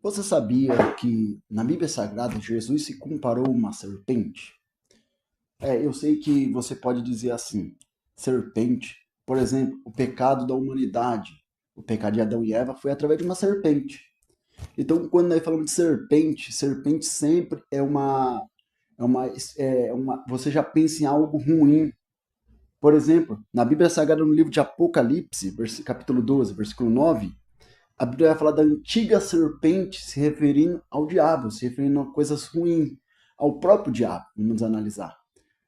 Você sabia que na Bíblia Sagrada Jesus se comparou a uma serpente? Eu sei que você pode dizer assim, serpente, por exemplo, o pecado da humanidade, o pecado de Adão e Eva foi através de uma serpente. Então, quando nós falamos de serpente, serpente sempre você já pensa em algo ruim. Por exemplo, na Bíblia Sagrada, no livro de Apocalipse, capítulo 12, versículo 9, a Bíblia vai falar da antiga serpente se referindo ao diabo, se referindo a coisas ruins, ao próprio diabo, vamos analisar,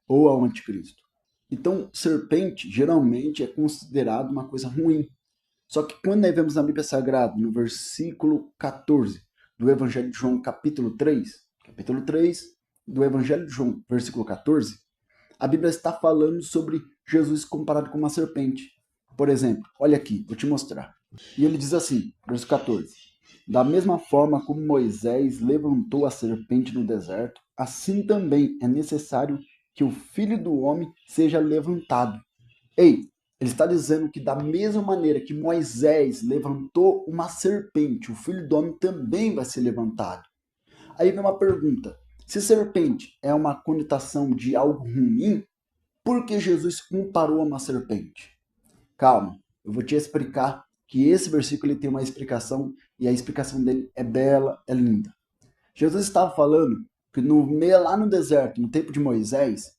ou ao anticristo. Então, serpente geralmente é considerado uma coisa ruim. Só que quando nós vemos na Bíblia Sagrada, no versículo 14 do Evangelho de João, capítulo 3 do Evangelho de João, versículo 14, a Bíblia está falando sobre Jesus comparado com uma serpente. Por exemplo, olha aqui, vou te mostrar. E ele diz assim, verso 14: Da mesma forma como Moisés levantou a serpente no deserto, assim também é necessário que o Filho do Homem seja levantado. Ei, ele está dizendo que da mesma maneira que Moisés levantou uma serpente, o Filho do Homem também vai ser levantado. Aí vem uma pergunta: se serpente é uma conotação de algo ruim, por que Jesus comparou a uma serpente? Calma, eu vou te explicar que esse versículo ele tem uma explicação e a explicação dele é bela, é linda. Jesus estava falando que lá no deserto, no tempo de Moisés,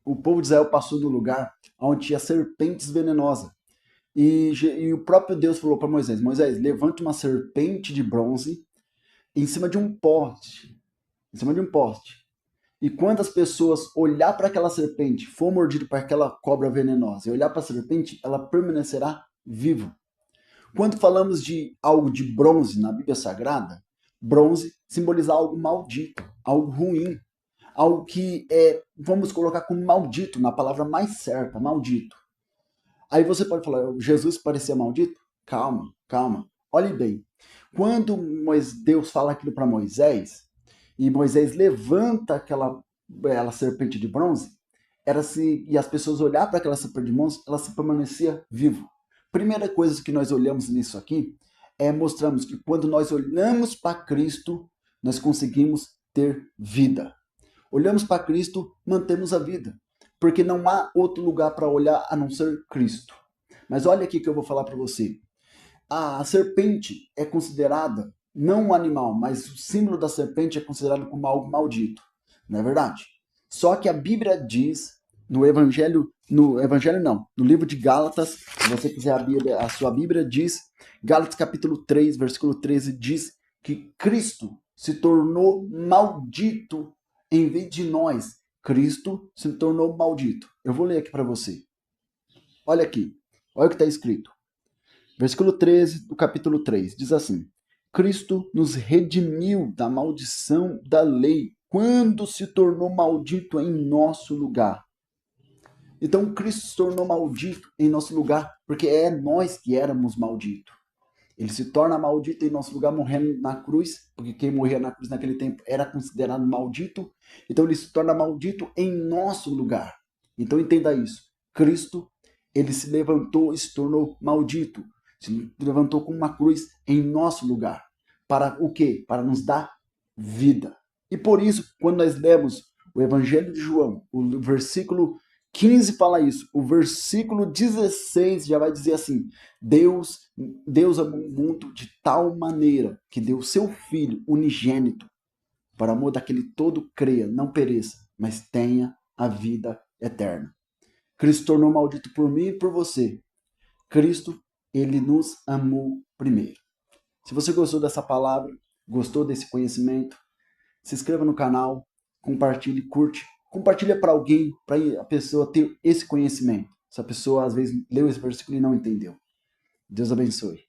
o povo de Israel passou no lugar onde tinha serpentes venenosas. E o próprio Deus falou para Moisés: Moisés, levante uma serpente de bronze em cima de um poste. Em cima de um poste. E quando as pessoas olhar para aquela serpente, for mordido por aquela cobra venenosa e olhar para a serpente, ela permanecerá viva. Quando falamos de algo de bronze na Bíblia Sagrada, bronze simboliza algo maldito, algo ruim, algo que vamos colocar como maldito, na palavra mais certa, maldito. Aí você pode falar, Jesus parecia maldito? Calma, calma. Olhe bem. Quando Deus fala aquilo para Moisés, e Moisés levanta aquela serpente de bronze, e as pessoas olhar para aquela serpente de bronze, ela se permanecia viva. Primeira coisa que nós olhamos nisso aqui mostramos que quando nós olhamos para Cristo, nós conseguimos ter vida. Olhamos para Cristo, mantemos a vida, porque não há outro lugar para olhar a não ser Cristo. Mas olha aqui que eu vou falar para você. A serpente é considerada não um animal, mas o símbolo da serpente é considerado como algo maldito. Não é verdade? Só que a Bíblia diz, no livro de Gálatas, se você quiser a sua Bíblia diz, Gálatas capítulo 3, versículo 13, diz que Cristo se tornou maldito em vez de nós. Cristo se tornou maldito. Eu vou ler aqui para você. Olha aqui, olha o que está escrito. Versículo 13 do capítulo 3 diz assim: Cristo nos redimiu da maldição da lei quando se tornou maldito em nosso lugar. Então Cristo se tornou maldito em nosso lugar porque é nós que éramos malditos. Ele se torna maldito em nosso lugar morrendo na cruz, porque quem morria na cruz naquele tempo era considerado maldito. Então ele se torna maldito em nosso lugar. Então entenda isso. Cristo, ele se levantou e se tornou maldito. Se levantou com uma cruz em nosso lugar. Para o quê? Para nos dar vida. E por isso, quando nós lemos o Evangelho de João, o versículo 15 fala isso. O versículo 16 já vai dizer assim: Deus amou o mundo de tal maneira que deu seu Filho unigênito para amor daquele todo creia, não pereça, mas tenha a vida eterna. Cristo tornou maldito por mim e por você. Cristo, ele nos amou primeiro. Se você gostou dessa palavra, gostou desse conhecimento, se inscreva no canal, compartilhe, curte. Compartilha para alguém, para a pessoa ter esse conhecimento. Essa pessoa às vezes leu esse versículo e não entendeu. Deus abençoe.